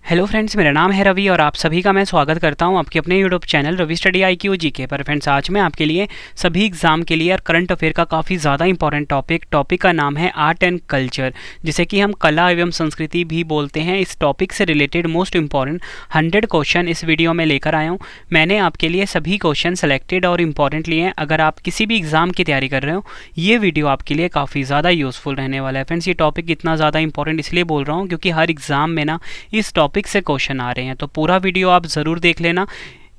Hello friends, मेरा नाम है रवि और आप सभी का मैं स्वागत करता हूं आपके अपने YouTube channel Ravi study IQ GK पर। फ्रेंड्स, आज मैं आपके लिए सभी एग्जाम के लिए और करंट अफेयर का काफ़ी ज़्यादा इंपॉर्टेंट टॉपिक का नाम है आर्ट एंड कल्चर, जिसे कि हम कला एवं संस्कृति भी बोलते हैं। इस टॉपिक से रिलेटेड मोस्ट इंपॉर्टेंट 100 क्वेश्चन इस वीडियो में लेकर आया हूँ। मैंने आपके लिए सभी क्वेश्चन सेलेक्टेड और इम्पॉर्टेंट लिए हैं। अगर आप किसी भी एग्ज़ाम की तैयारी कर रहे हो, ये वीडियो आपके लिए काफ़ी ज़्यादा यूज़फुल रहने वाला है। फ्रेंड्स, ये टॉपिक इतना ज़्यादा इंपॉर्टेंट इसलिए बोल रहा हूँ क्योंकि हर एग्ज़ाम में ना इस टॉपिक से क्वेश्चन आ रहे हैं, तो पूरा वीडियो आप ज़रूर देख लेना।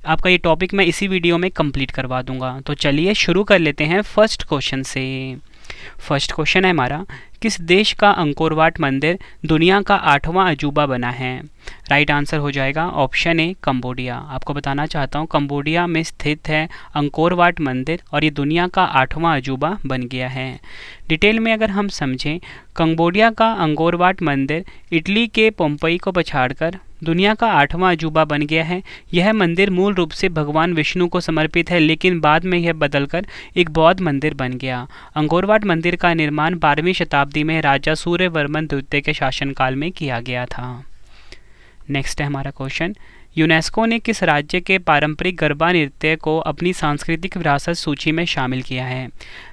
आपका ये टॉपिक मैं इसी वीडियो में कंप्लीट करवा दूंगा। तो चलिए शुरू कर लेते हैं फर्स्ट क्वेश्चन से। फर्स्ट क्वेश्चन है हमारा, किस देश का अंकोर वाट मंदिर दुनिया का 8वां अजूबा बना है? राइट आंसर हो जाएगा ऑप्शन ए कंबोडिया। आपको बताना चाहता हूँ कंबोडिया में स्थित है अंकोर वाट मंदिर और ये दुनिया का 8वां अजूबा बन गया है। डिटेल में अगर हम समझें, कंबोडिया का अंकोर वाट मंदिर इटली के पोम्पई को पछाड़कर दुनिया का 8वां अजूबा बन गया है। यह मंदिर मूल रूप से भगवान विष्णु को समर्पित है, लेकिन बाद में यह बदलकर एक बौद्ध मंदिर बन गया। अंकोर वाट मंदिर का निर्माण 12वीं शताब्दी में राजा सूर्यवर्मन द्वितीय के शासनकाल में किया गया था। नेक्स्ट है हमारा क्वेश्चन, यूनेस्को ने किस राज्य के पारंपरिक गरबा नृत्य को अपनी सांस्कृतिक विरासत सूची में शामिल किया है?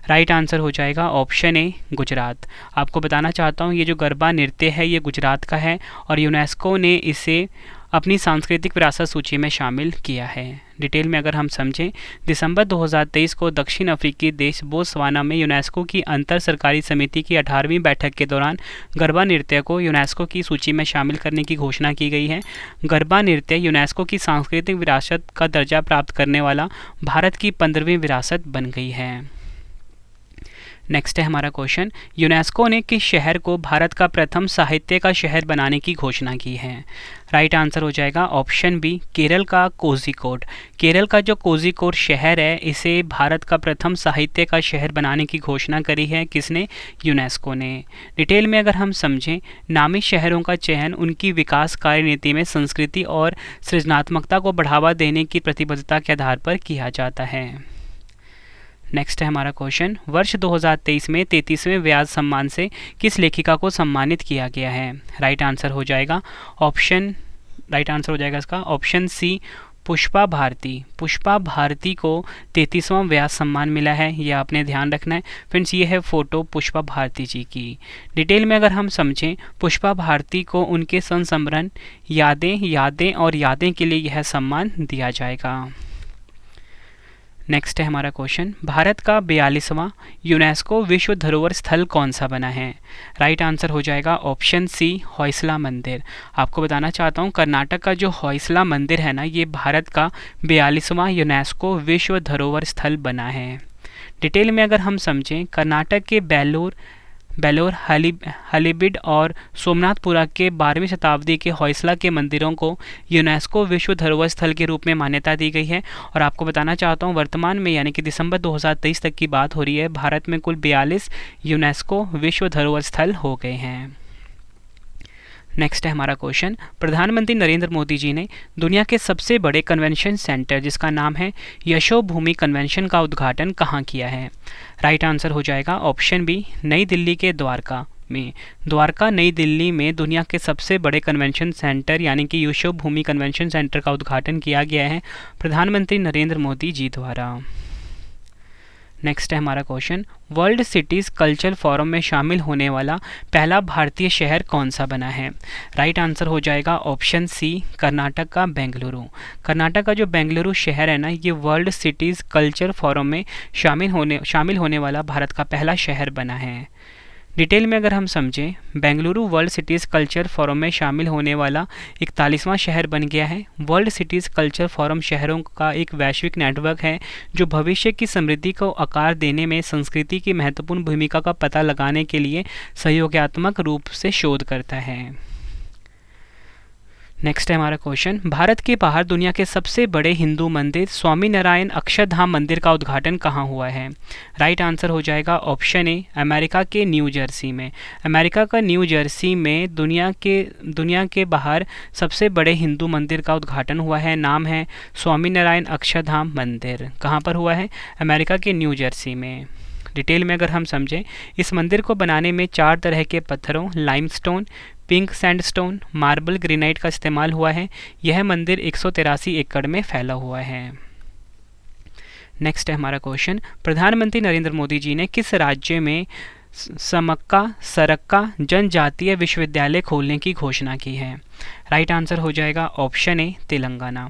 राइट आंसर हो जाएगा ऑप्शन ए गुजरात। आपको बताना चाहता हूँ ये जो गरबा नृत्य है ये गुजरात का है और यूनेस्को ने इसे अपनी सांस्कृतिक विरासत सूची में शामिल किया है। डिटेल में अगर हम समझें, दिसंबर 2023 को दक्षिण अफ्रीकी देश बोत्सवाना में यूनेस्को की अंतर सरकारी समिति की 18वीं बैठक के दौरान गरबा नृत्य को यूनेस्को की सूची में शामिल करने की घोषणा की गई है। गरबा नृत्य यूनेस्को की सांस्कृतिक विरासत का दर्जा प्राप्त करने वाला भारत की 15वीं विरासत बन गई है। नेक्स्ट है हमारा क्वेश्चन, यूनेस्को ने किस शहर को भारत का प्रथम साहित्य का शहर बनाने की घोषणा की है? राइट आंसर हो जाएगा ऑप्शन बी केरल का कोझिकोड। केरल का जो कोझिकोड शहर है इसे भारत का प्रथम साहित्य का शहर बनाने की घोषणा करी है किसने? यूनेस्को ने। डिटेल में अगर हम समझें, नामी शहरों का चयन उनकी विकास कार्यनीति में संस्कृति और सृजनात्मकता को बढ़ावा देने की प्रतिबद्धता के आधार पर किया जाता है। नेक्स्ट है हमारा क्वेश्चन, वर्ष 2023 में 33वें व्यास सम्मान से किस लेखिका को सम्मानित किया गया है? राइट आंसर हो जाएगा इसका ऑप्शन सी पुष्पा भारती। पुष्पा भारती को 33वां व्यास सम्मान मिला है, ये आपने ध्यान रखना है। फ्रेंड्स, ये है फोटो पुष्पा भारती जी की। डिटेल में अगर हम समझें, पुष्पा भारती को उनके संस्मरण यादें के लिए यह सम्मान दिया जाएगा। नेक्स्ट है हमारा क्वेश्चन, भारत का 42वां यूनेस्को विश्व धरोहर स्थल कौन सा बना है? राइट आंसर हो जाएगा ऑप्शन सी होयसला मंदिर। आपको बताना चाहता हूँ कर्नाटक का जो होयसला मंदिर है ना, ये भारत का 42वां यूनेस्को विश्व धरोहर स्थल बना है। डिटेल में अगर हम समझें, कर्नाटक के बेलोर हलीबीड और सोमनाथपुरा के 12वीं शताब्दी के होयसला के मंदिरों को यूनेस्को विश्व धरोहर स्थल के रूप में मान्यता दी गई है। और आपको बताना चाहता हूँ वर्तमान में यानी कि दिसंबर 2023 तक की बात हो रही है, भारत में कुल 42 यूनेस्को विश्व धरोहर स्थल हो गए हैं। नेक्स्ट है हमारा क्वेश्चन, प्रधानमंत्री नरेंद्र मोदी जी ने दुनिया के सबसे बड़े कन्वेंशन सेंटर जिसका नाम है यशोभूमि कन्वेंशन का उद्घाटन कहाँ किया है? राइट आंसर हो जाएगा ऑप्शन बी नई दिल्ली के द्वारका में। द्वारका नई दिल्ली में दुनिया के सबसे बड़े कन्वेंशन सेंटर यानी कि यशोभूमि कन्वेंशन सेंटर का उद्घाटन किया गया है प्रधानमंत्री नरेंद्र मोदी जी द्वारा। नेक्स्ट है हमारा question, world cities culture forum में शामिल होने वाला पहला भारतीय शहर कौन सा बना है? राइट आंसर हो जाएगा ऑप्शन सी कर्नाटक का बेंगलुरु। कर्नाटक का जो बेंगलुरु शहर है ना, ये वर्ल्ड सिटीज़ कल्चर फोरम में शामिल होने वाला भारत का पहला शहर बना है। डिटेल में अगर हम समझें, Bengaluru world cities culture forum में शामिल होने वाला 41वां शहर बन गया है। वर्ल्ड सिटीज़ कल्चर फोरम शहरों का एक वैश्विक नेटवर्क है जो भविष्य की समृद्धि को आकार देने में संस्कृति की महत्वपूर्ण भूमिका का पता लगाने के लिए सहयोगात्मक रूप से शोध करता है। नेक्स्ट है हमारा क्वेश्चन, भारत के बाहर दुनिया के सबसे बड़े हिंदू मंदिर स्वामी नारायण अक्षरधाम मंदिर का उद्घाटन कहाँ हुआ है? राइट आंसर हो जाएगा ऑप्शन ए अमेरिका के न्यू जर्सी में। अमेरिका का न्यू जर्सी में दुनिया के बाहर सबसे बड़े हिंदू मंदिर का उद्घाटन हुआ है। नाम है स्वामी नारायण अक्षरधाम मंदिर। कहाँ पर हुआ है? अमेरिका के न्यू जर्सी में। डिटेल में अगर हम समझें, इस मंदिर को बनाने में 4 तरह के पत्थरों limestone, pink sandstone, marble, granite का इस्तेमाल हुआ है। यह मंदिर 183 एकड़ में फैला हुआ है। नेक्स्ट है हमारा क्वेश्चन, प्रधानमंत्री नरेंद्र मोदी जी ने किस राज्य में समक्का सरक्का जनजातीय विश्वविद्यालय खोलने की घोषणा की है? राइट आंसर हो जाएगा ऑप्शन ए तेलंगाना।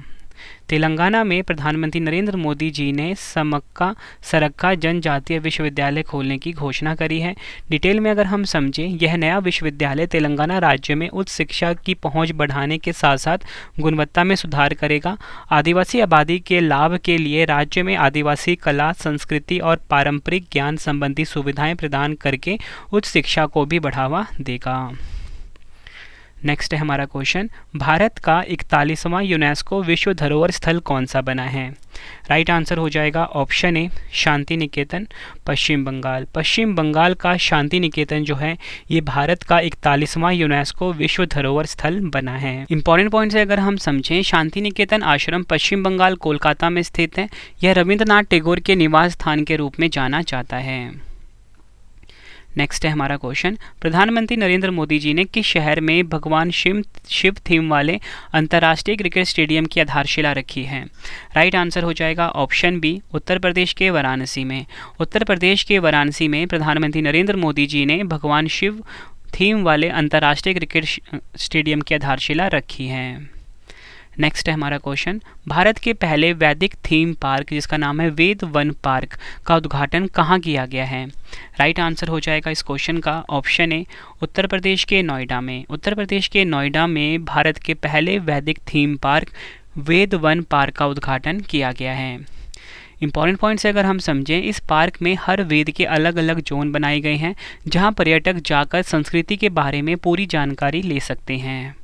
तेलंगाना में प्रधानमंत्री नरेंद्र मोदी जी ने समक्का सरक्का जनजातीय विश्वविद्यालय खोलने की घोषणा करी है। डिटेल में अगर हम समझें, यह नया विश्वविद्यालय तेलंगाना राज्य में उच्च शिक्षा की पहुंच बढ़ाने के साथ साथ गुणवत्ता में सुधार करेगा। आदिवासी आबादी के लाभ के लिए राज्य में आदिवासी कला, संस्कृति और पारंपरिक ज्ञान संबंधी सुविधाएं प्रदान करके उच्च शिक्षा को भी बढ़ावा देगा। नेक्स्ट है हमारा क्वेश्चन, भारत का 41वां यूनेस्को विश्व धरोहर स्थल कौन सा बना है? राइट आंसर हो जाएगा ऑप्शन ए शांति निकेतन, पश्चिम बंगाल। पश्चिम बंगाल का शांति निकेतन जो है ये भारत का 41वां यूनेस्को विश्व धरोहर स्थल बना है। इंपॉर्टेंट पॉइंट से अगर हम समझें, शांति निकेतन आश्रम पश्चिम बंगाल कोलकाता में स्थित है। यह रविंद्रनाथ टैगोर के निवास स्थान के रूप में जाना जाता है। नेक्स्ट है हमारा क्वेश्चन, प्रधानमंत्री नरेंद्र मोदी जी ने किस शहर में भगवान शिव थीम वाले अंतर्राष्ट्रीय क्रिकेट स्टेडियम की आधारशिला रखी है? राइट आंसर हो जाएगा ऑप्शन बी उत्तर प्रदेश के वाराणसी में। उत्तर प्रदेश के वाराणसी में प्रधानमंत्री नरेंद्र मोदी जी ने भगवान शिव थीम वाले अंतर्राष्ट्रीय क्रिकेट स्टेडियम की आधारशिला रखी है। नेक्स्ट है हमारा क्वेश्चन, भारत के पहले वैदिक थीम पार्क जिसका नाम है वेद वन पार्क का उद्घाटन कहाँ किया गया है? राइट आंसर हो जाएगा इस क्वेश्चन का ऑप्शन ए उत्तर प्रदेश के नोएडा में। उत्तर प्रदेश के नोएडा में भारत के पहले वैदिक थीम पार्क वेद वन पार्क का उद्घाटन किया गया है। इंपॉर्टेंट पॉइंट से अगर हम समझें, इस पार्क में हर वेद के अलग अलग जोन बनाए गए हैं जहाँ पर्यटक जाकर संस्कृति के बारे में पूरी जानकारी ले सकते हैं।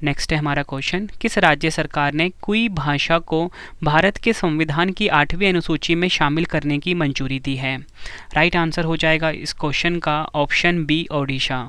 नेक्स्ट है हमारा क्वेश्चन, किस राज्य सरकार ने कुई भाषा को भारत के संविधान की 8वीं अनुसूची में शामिल करने की मंजूरी दी है? राइट आंसर हो जाएगा इस क्वेश्चन का ऑप्शन बी ओडिशा।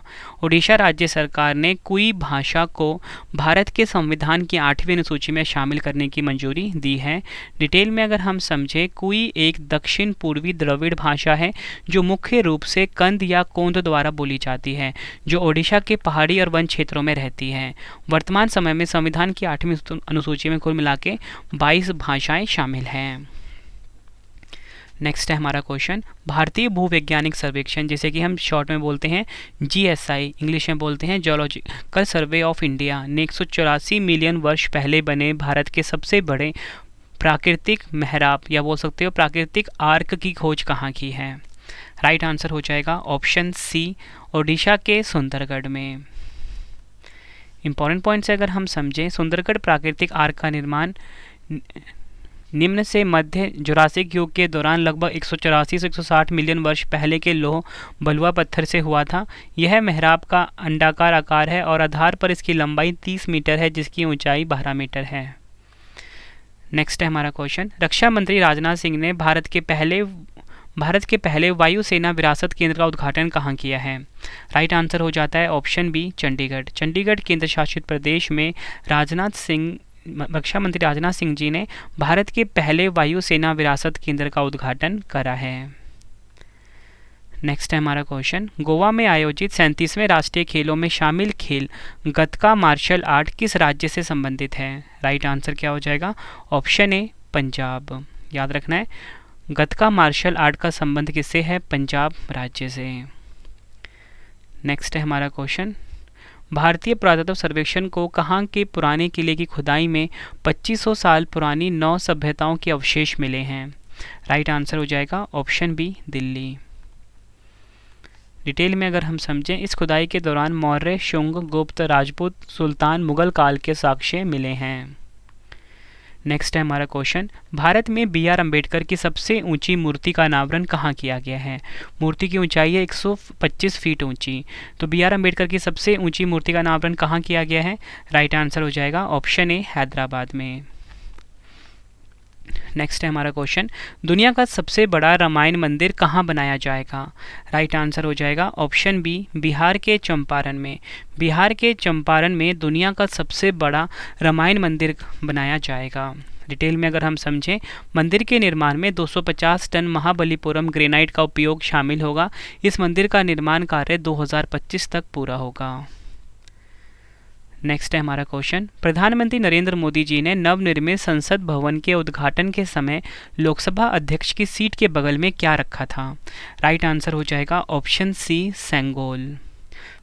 ओडिशा राज्य सरकार ने कुई भाषा को भारत के संविधान की 8वीं अनुसूची में शामिल करने की मंजूरी दी है। डिटेल में अगर हम समझें, कुई एक दक्षिण पूर्वी द्रविड़ भाषा है जो मुख्य रूप से कंद या कोंद द्वारा बोली जाती है, जो ओडिशा के पहाड़ी और वन क्षेत्रों में रहती है। वर्तमान समय में संविधान की 8वीं अनुसूची में कुल मिला के 22 भाषाएं शामिल हैं। नेक्स्ट है हमारा क्वेश्चन, भारतीय भूवैज्ञानिक सर्वेक्षण जिसे कि हम शॉर्ट में बोलते हैं GSI, इंग्लिश में बोलते हैं जियोलॉजिकल सर्वे ऑफ इंडिया, ने 184 मिलियन वर्ष पहले बने भारत के सबसे बड़े प्राकृतिक मेहराब या बोल सकते हो प्राकृतिक आर्क की खोज कहाँ की है? राइट आंसर हो जाएगा ऑप्शन सी ओडिशा के सुंदरगढ़ में। इंपॉर्टेंट पॉइंट से अगर हम समझें, सुंदरगढ़ प्राकृतिक आर्क का निर्माण निम्न से मध्य जुरासिक युग के दौरान लगभग 184 से 160 मिलियन वर्ष पहले के लौह बलुआ पत्थर से हुआ था। यह मेहराब का अंडाकार आकार है और आधार पर इसकी लंबाई 30 मीटर है जिसकी ऊंचाई 12 मीटर है। नेक्स्ट है हमारा क्वेश्चन, रक्षा मंत्री राजनाथ सिंह ने भारत के पहले वायुसेना विरासत केंद्र का उद्घाटन कहाँ किया है? राइट आंसर हो जाता है ऑप्शन बी चंडीगढ़। चंडीगढ़ केंद्र शासित प्रदेश में रक्षा मंत्री राजनाथ सिंह जी ने भारत के पहले वायुसेना विरासत केंद्र का उद्घाटन करा है। नेक्स्ट है हमारा क्वेश्चन, गोवा में आयोजित 37वें राष्ट्रीय खेलों में शामिल खेल गतका मार्शल आर्ट किस राज्य से संबंधित है? राइट आंसर क्या हो जाएगा ऑप्शन ए पंजाब। याद रखना है, गतका मार्शल आर्ट का संबंध किससे है? पंजाब राज्य से। नेक्स्ट है हमारा क्वेश्चन, भारतीय पुरातत्व सर्वेक्षण को कहाँ के पुराने किले की खुदाई में 2500 साल पुरानी 9 सभ्यताओं के अवशेष मिले हैं? राइट आंसर हो जाएगा ऑप्शन बी दिल्ली। डिटेल में अगर हम समझें, इस खुदाई के दौरान मौर्य, शुंग, गुप्त, राजपूत, सुल्तान, मुगल काल के साक्ष्य मिले हैं। नेक्स्ट है हमारा क्वेश्चन, भारत में BR अम्बेडकर की सबसे ऊंची मूर्ति का अनावरण कहाँ किया गया है? मूर्ति की ऊंचाई है 125 फीट ऊंची। तो BR अम्बेडकर की सबसे ऊंची मूर्ति का अनावरण कहाँ किया गया है? राइट आंसर हो जाएगा ऑप्शन ए हैदराबाद में। नेक्स्ट है हमारा क्वेश्चन, दुनिया का सबसे बड़ा रामायण मंदिर कहाँ बनाया जाएगा? राइट आंसर हो जाएगा ऑप्शन बी बिहार के चंपारण में। बिहार के चंपारण में दुनिया का सबसे बड़ा रामायण मंदिर बनाया जाएगा। डिटेल में अगर हम समझें, मंदिर के निर्माण में 250 टन महाबलीपुरम ग्रेनाइट का उपयोग शामिल होगा। इस मंदिर का निर्माण कार्य 2025 तक पूरा होगा। नेक्स्ट है हमारा क्वेश्चन, प्रधानमंत्री नरेंद्र मोदी जी ने नवनिर्मित संसद भवन के उद्घाटन के समय लोकसभा अध्यक्ष की सीट के बगल में क्या रखा था? राइट आंसर हो जाएगा ऑप्शन सी, सेंगोल।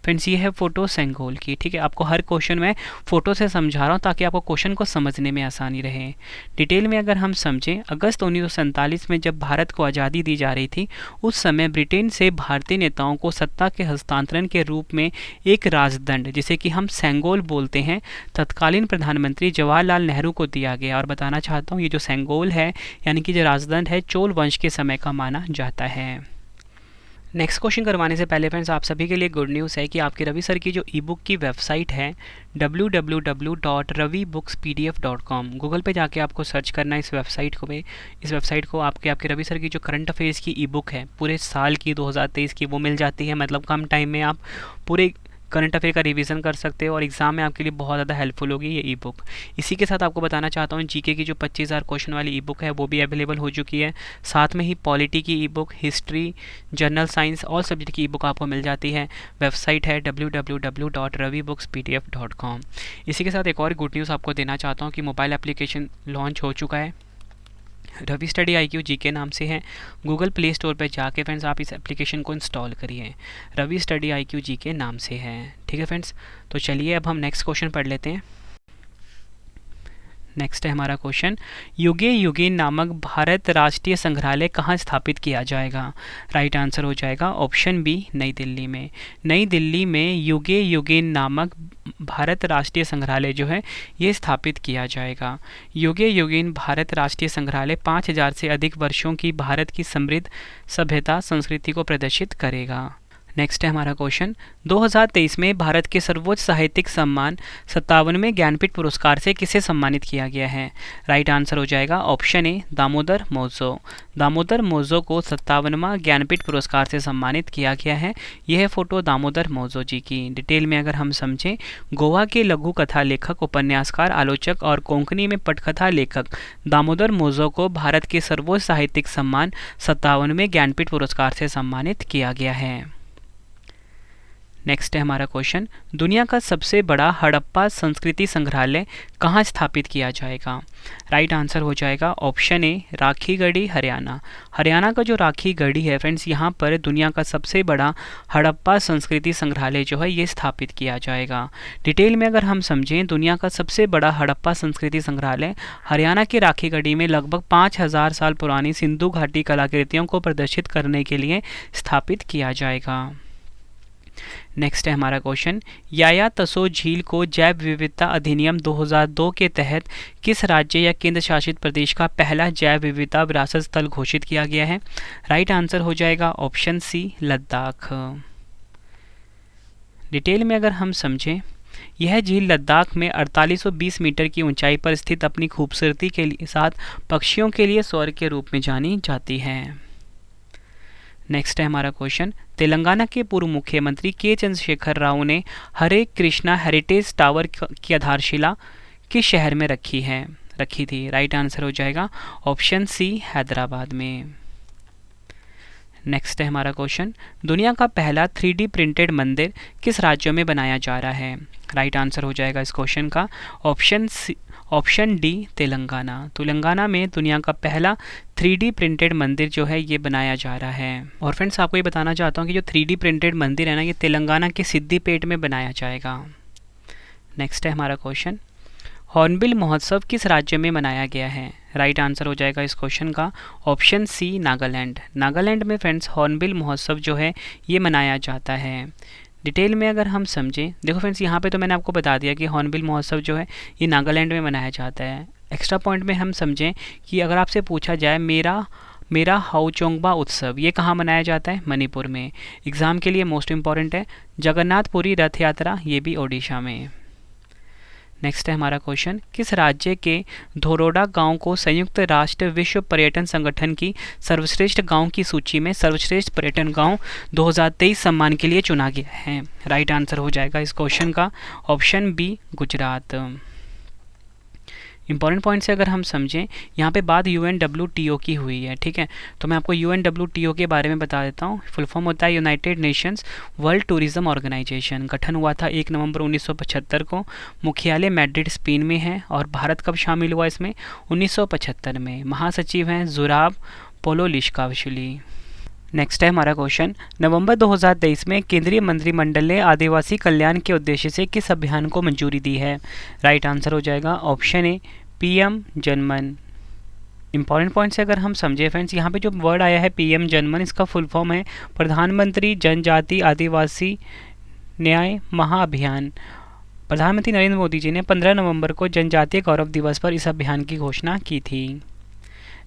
फ्रेंड्स, ये है फोटो सेंगोल की। ठीक है, आपको हर क्वेश्चन में फोटो से समझा रहा हूँ ताकि आपको क्वेश्चन को समझने में आसानी रहे। डिटेल में अगर हम समझें, अगस्त 1947 में जब भारत को आज़ादी दी जा रही थी, उस समय ब्रिटेन से भारतीय नेताओं को सत्ता के हस्तांतरण के रूप में एक राजदंड, जिसे कि हम सेंगोल बोलते हैं, तत्कालीन प्रधानमंत्री जवाहरलाल नेहरू को दिया गया। और बताना चाहता हूँ, ये जो सेंगोल है यानी कि जो राजदंड है, चोल वंश के समय का माना जाता है। नेक्स्ट क्वेश्चन करवाने से पहले फ्रेंड्स, आप सभी के लिए गुड न्यूज़ है कि आपकी रवि सर की जो ई बुक की वेबसाइट है www.ravibookspdf.com, गूगल पे जाके आपको सर्च करना है इस वेबसाइट को आपके रवि सर की जो करंट अफेयर्स की ई बुक है पूरे साल की 2023 की, वो मिल जाती है। मतलब कम टाइम में आप पूरे करंट अफेयर का रिवीजन कर सकते हो और एग्जाम में आपके लिए बहुत ज़्यादा हेल्पफुल होगी ये ई बुक। इसी के साथ आपको बताना चाहता हूँ, जीके की जो 25,000 क्वेश्चन वाली ई बुक है वो भी अवेलेबल हो चुकी है। साथ में ही पॉलिटी की ई book, history, general science, all subject की ई बुक आपको मिल जाती है। वेबसाइट है www.ravibookspdf.com। इसी के साथ एक और गुड न्यूज़ आपको देना चाहता हूँ कि मोबाइल एप्लीकेशन लॉन्च हो चुका है, रवि स्टडी IQ जीके नाम से है। गूगल प्ले स्टोर पर जाके फ्रेंड्स आप इस एप्लीकेशन को इंस्टॉल करिए, रवि स्टडी IQ जीके नाम से है। ठीक है फ्रेंड्स, तो चलिए अब हम नेक्स्ट क्वेश्चन पढ़ लेते हैं। नेक्स्ट है हमारा क्वेश्चन, युगे युगीन नामक भारत राष्ट्रीय संग्रहालय कहाँ स्थापित किया जाएगा? राइट आंसर हो जाएगा ऑप्शन बी, नई दिल्ली में। नई दिल्ली में युगे युगीन नामक भारत राष्ट्रीय संग्रहालय जो है ये स्थापित किया जाएगा। युगे युगीन भारत राष्ट्रीय संग्रहालय 5000 से अधिक वर्षों की भारत की समृद्ध सभ्यता संस्कृति को प्रदर्शित करेगा। नेक्स्ट है हमारा क्वेश्चन, 2023 में भारत के सर्वोच्च साहित्यिक सम्मान 57वें ज्ञानपीठ पुरस्कार से किसे सम्मानित किया गया है? राइट आंसर हो जाएगा ऑप्शन ए, दामोदर मौजो। दामोदर मौजो को 57वां ज्ञानपीठ पुरस्कार से सम्मानित किया गया है। यह है फोटो दामोदर मौजो जी की। डिटेल में अगर हम समझें, गोवा के लघु कथा लेखक, उपन्यासकार, आलोचक और कोंकणी में पटकथा लेखक दामोदर मौजो को भारत के सर्वोच्च साहित्यिक सम्मान 57वें ज्ञानपीठ पुरस्कार से सम्मानित किया गया है। नेक्स्ट है हमारा क्वेश्चन, दुनिया का सबसे बड़ा हड़प्पा संस्कृति संग्रहालय कहाँ स्थापित किया जाएगा? राइट आंसर हो जाएगा ऑप्शन ए, राखीगढ़ी, हरियाणा। हरियाणा का जो राखीगढ़ी है फ्रेंड्स, यहाँ पर दुनिया का सबसे बड़ा हड़प्पा संस्कृति संग्रहालय जो है ये स्थापित किया जाएगा। डिटेल में अगर हम समझें, दुनिया का सबसे बड़ा हड़प्पा संस्कृति संग्रहालय हरियाणा के राखीगढ़ी में लगभग 5000 साल पुरानी सिंधु घाटी कलाकृतियों को प्रदर्शित करने के लिए स्थापित किया जाएगा। नेक्स्ट है हमारा क्वेश्चन, याया तसो झील को जैव विविधता अधिनियम 2002 के तहत किस राज्य या केंद्र शासित प्रदेश का पहला जैव विविधता विरासत स्थल घोषित किया गया है? राइट आंसर हो जाएगा ऑप्शन सी, लद्दाख। डिटेल में अगर हम समझें, यह झील लद्दाख में 4820 मीटर की ऊंचाई पर स्थित अपनी खूबसूरती के साथ पक्षियों के लिए स्वर्ग के रूप में जानी जाती है। नेक्स्ट है हमारा क्वेश्चन, तेलंगाना के पूर्व मुख्यमंत्री के चंद्रशेखर राव ने हरे कृष्णा हेरिटेज टावर की आधारशिला किस शहर में रखी थी? राइट आंसर हो जाएगा ऑप्शन सी, हैदराबाद में। नेक्स्ट है हमारा क्वेश्चन, दुनिया का पहला 3D प्रिंटेड मंदिर किस राज्य में बनाया जा रहा है? राइट आंसर हो जाएगा इस क्वेश्चन का ऑप्शन डी, तेलंगाना। तेलंगाना में दुनिया का पहला 3D प्रिंटेड मंदिर जो है ये बनाया जा रहा है। और फ्रेंड्स, आपको ये बताना चाहता हूँ कि जो 3D प्रिंटेड मंदिर है ना, ये तेलंगाना के सिद्दीपेट में बनाया जाएगा। नेक्स्ट है हमारा क्वेश्चन, हॉर्नबिल महोत्सव किस राज्य में मनाया गया है? राइट आंसर हो जाएगा इस क्वेश्चन का ऑप्शन सी, नागालैंड। नागालैंड में फ्रेंड्स हॉर्नबिल महोत्सव जो है ये मनाया जाता है। डिटेल में अगर हम समझें, देखो फ्रेंड्स, यहाँ पे तो मैंने आपको बता दिया कि हॉर्नबिल महोत्सव जो है ये नागालैंड में मनाया जाता है। एक्स्ट्रा पॉइंट में हम समझें कि अगर आपसे पूछा जाए मेरा हाउचोंगबा उत्सव ये कहाँ मनाया जाता है? मणिपुर में। एग्ज़ाम के लिए मोस्ट इम्पॉर्टेंट है। जगन्नाथपुरी रथ यात्रा ये भी ओडिशा में। नेक्स्ट है हमारा क्वेश्चन, किस राज्य के धोरोडा गांव को संयुक्त राष्ट्र विश्व पर्यटन संगठन की सर्वश्रेष्ठ गांव की सूची में सर्वश्रेष्ठ पर्यटन गांव 2023 सम्मान के लिए चुना गया है? राइट आंसर हो जाएगा इस क्वेश्चन का option B, Gujarat. Important point से अगर हम समझें, यहाँ पे बात UNWTO की हुई है, ठीक है। तो मैं आपको UNWTO के बारे में बता देता हूँ। फुल फॉर्म होता है United Nations World Tourism Organisation. गठन हुआ था 1 नवंबर 1975 को। मुख्यालय मैड्रिड स्पेन में है। और भारत कब शामिल हुआ इसमें? 1975 में। महासचिव हैं जुराब पोलोलिशकाविशली। नेक्स्ट है हमारा क्वेश्चन, नवंबर 2023 में केंद्रीय मंत्रिमंडल ने आदिवासी कल्याण के उद्देश्य से किस अभियान को मंजूरी दी है? राइट आंसर हो जाएगा option A PM Janman. Important point से अगर हम समझे फ्रेंड्स, यहाँ पे जो वर्ड आया है PM जनमन, इसका फुल फॉर्म है प्रधानमंत्री जनजाति आदिवासी न्याय महाअभियान। प्रधानमंत्री नरेंद्र मोदी जी ने 15 नवंबर को जनजातीय गौरव दिवस पर इस अभियान की घोषणा की थी।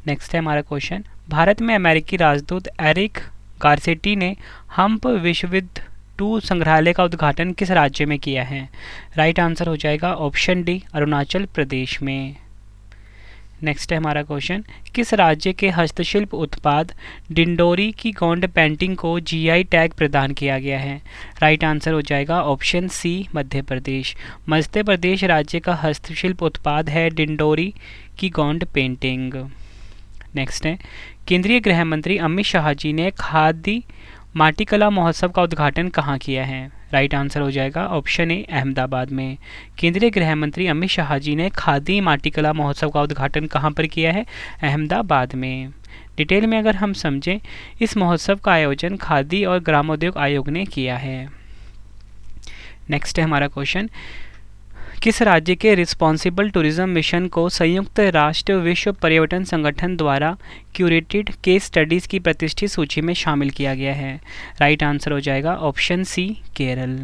नेक्स्ट है हमारा क्वेश्चन, भारत में अमेरिकी राजदूत एरिक गारसेटी ने हम्प विश्वविद्यालय 2 संग्रहालय का उद्घाटन किस राज्य में किया है? राइट आंसर हो जाएगा ऑप्शन डी अरुणाचल प्रदेश में। नेक्स्ट है हमारा क्वेश्चन, किस राज्य के हस्तशिल्प उत्पाद डिंडोरी की गोंड पेंटिंग को GI टैग प्रदान किया गया है? राइट आंसर हो जाएगा ऑप्शन सी मध्य प्रदेश। मध्य प्रदेश राज्य का हस्तशिल्प उत्पाद है डिंडोरी की गोंड पेंटिंग। नेक्स्ट है, केंद्रीय गृह मंत्री अमित शाह जी ने खादी माटीकला महोत्सव का उद्घाटन कहाँ किया है? राइट आंसर हो जाएगा ऑप्शन ए अहमदाबाद में। केंद्रीय गृह मंत्री अमित शाह जी ने खादी माटीकला महोत्सव का उद्घाटन कहाँ पर किया है? अहमदाबाद में। डिटेल में अगर हम समझें, इस महोत्सव का आयोजन खादी और ग्रामोद्योग आयोग ने किया है। नेक्स्ट है हमारा क्वेश्चन, किस राज्य के रिस्पॉन्सिबल टूरिज्म मिशन को संयुक्त राष्ट्र विश्व पर्यटन संगठन द्वारा क्यूरेटेड केस स्टडीज़ की प्रतिष्ठित सूची में शामिल किया गया है? राइट आंसर हो जाएगा ऑप्शन सी केरल।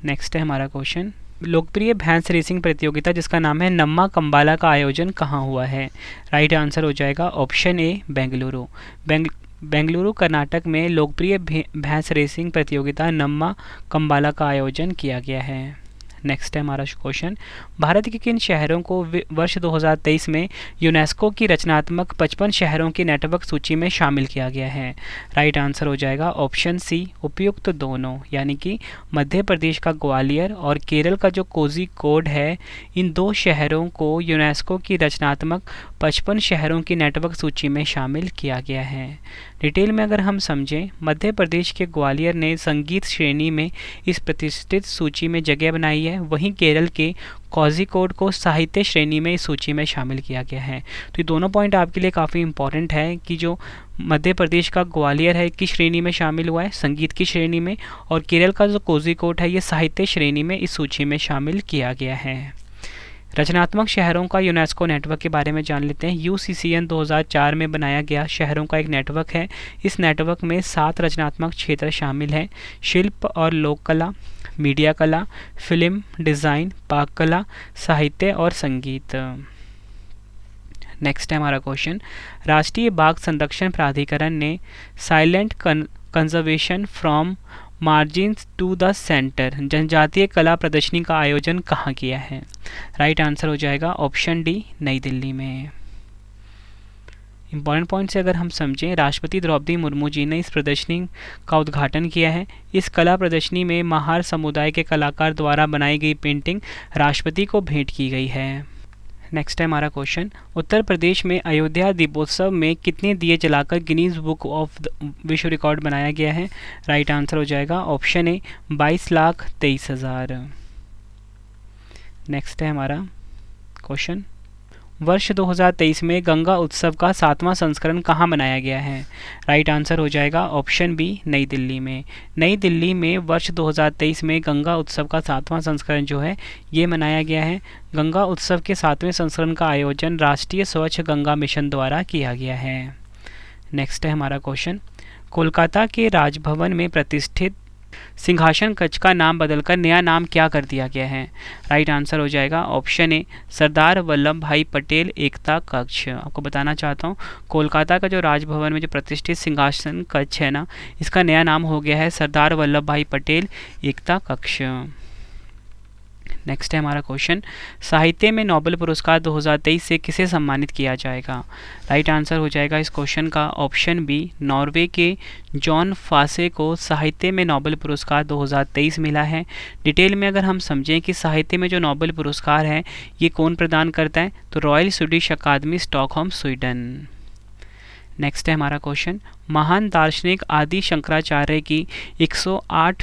नेक्स्ट है हमारा क्वेश्चन, लोकप्रिय भैंस रेसिंग प्रतियोगिता जिसका नाम है नम्मा कंबाला का आयोजन कहाँ हुआ है? राइट आंसर हो जाएगा ऑप्शन ए बेंगलुरु। बेंगलुरु कर्नाटक में लोकप्रिय भैंस रेसिंग प्रतियोगिता नम्मा कंबाला का आयोजन किया गया है। नेक्स्ट है हमारा क्वेश्चन, भारत के किन शहरों को वर्ष 2023 में यूनेस्को की रचनात्मक 55 शहरों की नेटवर्क सूची में शामिल किया गया है? राइट आंसर हो जाएगा ऑप्शन सी उपयुक्त दोनों, यानी कि मध्य प्रदेश का ग्वालियर और केरल का जो कोझिकोड है, इन 2 शहरों को यूनेस्को की रचनात्मक 55 शहरों की नेटवर्क सूची में शामिल किया गया है। डिटेल में अगर हम समझें, मध्य प्रदेश के ग्वालियर ने संगीत श्रेणी में इस प्रतिष्ठित सूची में जगह बनाई है, वहीं केरल के कोझिकोड को साहित्य श्रेणी में इस सूची में शामिल किया गया है। तो ये दोनों पॉइंट आपके लिए काफ़ी इंपॉर्टेंट है कि जो मध्य प्रदेश का ग्वालियर है किस श्रेणी में शामिल हुआ है? संगीत की श्रेणी में। और केरल का जो कोझिकोड है ये साहित्य श्रेणी में इस सूची में शामिल किया गया है। रचनात्मक शहरों का यूनेस्को नेटवर्क के बारे में जान लेते हैं। UCCN 2004 में बनाया गया शहरों का एक नेटवर्क है। इस नेटवर्क में 7 रचनात्मक क्षेत्र शामिल हैं: शिल्प और लोक कला, मीडिया कला, फिल्म डिज़ाइन, पाक कला, साहित्य और संगीत। नेक्स्ट है हमारा क्वेश्चन, राष्ट्रीय बाघ संरक्षण प्राधिकरण ने silent conservation from margins to the centre जनजातीय कला प्रदर्शनी का आयोजन कहाँ किया है? राइट आंसर हो जाएगा ऑप्शन डी नई दिल्ली में। इंपॉर्टेंट पॉइंट से अगर हम समझें, राष्ट्रपति द्रौपदी मुर्मू जी ने इस प्रदर्शनी का उद्घाटन किया है। इस कला प्रदर्शनी में महार समुदाय के कलाकार द्वारा बनाई गई पेंटिंग राष्ट्रपति को भेंट की गई है। नेक्स्ट है हमारा क्वेश्चन, उत्तर प्रदेश में अयोध्या दीपोत्सव में कितने दिए जलाकर गिनीज बुक ऑफ विश्व रिकॉर्ड बनाया गया है? राइट आंसर हो जाएगा ऑप्शन ए 22,23,000। नेक्स्ट है हमारा क्वेश्चन, वर्ष 2023 में गंगा उत्सव का 7वां संस्करण कहाँ मनाया गया है? राइट आंसर हो जाएगा ऑप्शन बी नई दिल्ली में। नई दिल्ली में वर्ष 2023 में गंगा उत्सव का 7वां संस्करण जो है ये मनाया गया है। गंगा उत्सव के 7वें संस्करण का आयोजन राष्ट्रीय स्वच्छ गंगा मिशन द्वारा किया गया है। नेक्स्ट है हमारा क्वेश्चन, कोलकाता के राजभवन में प्रतिष्ठित सिंहासन कक्ष का नाम बदलकर नया नाम क्या कर दिया गया है? राइट आंसर हो जाएगा ऑप्शन ए सरदार वल्लभ भाई पटेल एकता कक्ष। आपको बताना चाहता हूँ, कोलकाता का जो राजभवन में जो प्रतिष्ठित सिंहासन कक्ष है ना, इसका नया नाम हो गया है सरदार वल्लभ भाई पटेल एकता कक्ष। नेक्स्ट है हमारा क्वेश्चन, साहित्य में नोबेल पुरस्कार 2023 से किसे सम्मानित किया जाएगा? राइट आंसर हो जाएगा इस क्वेश्चन का ऑप्शन बी, नॉर्वे के जॉन फासे को साहित्य में नोबेल पुरस्कार 2023 मिला है। डिटेल में अगर हम समझें कि साहित्य में जो नोबेल पुरस्कार है ये कौन प्रदान करता है, तो रॉयल स्वीडिश अकादमी, स्टॉकहोम, स्वीडन। नेक्स्ट है हमारा क्वेश्चन, महान दार्शनिक आदि शंकराचार्य की 108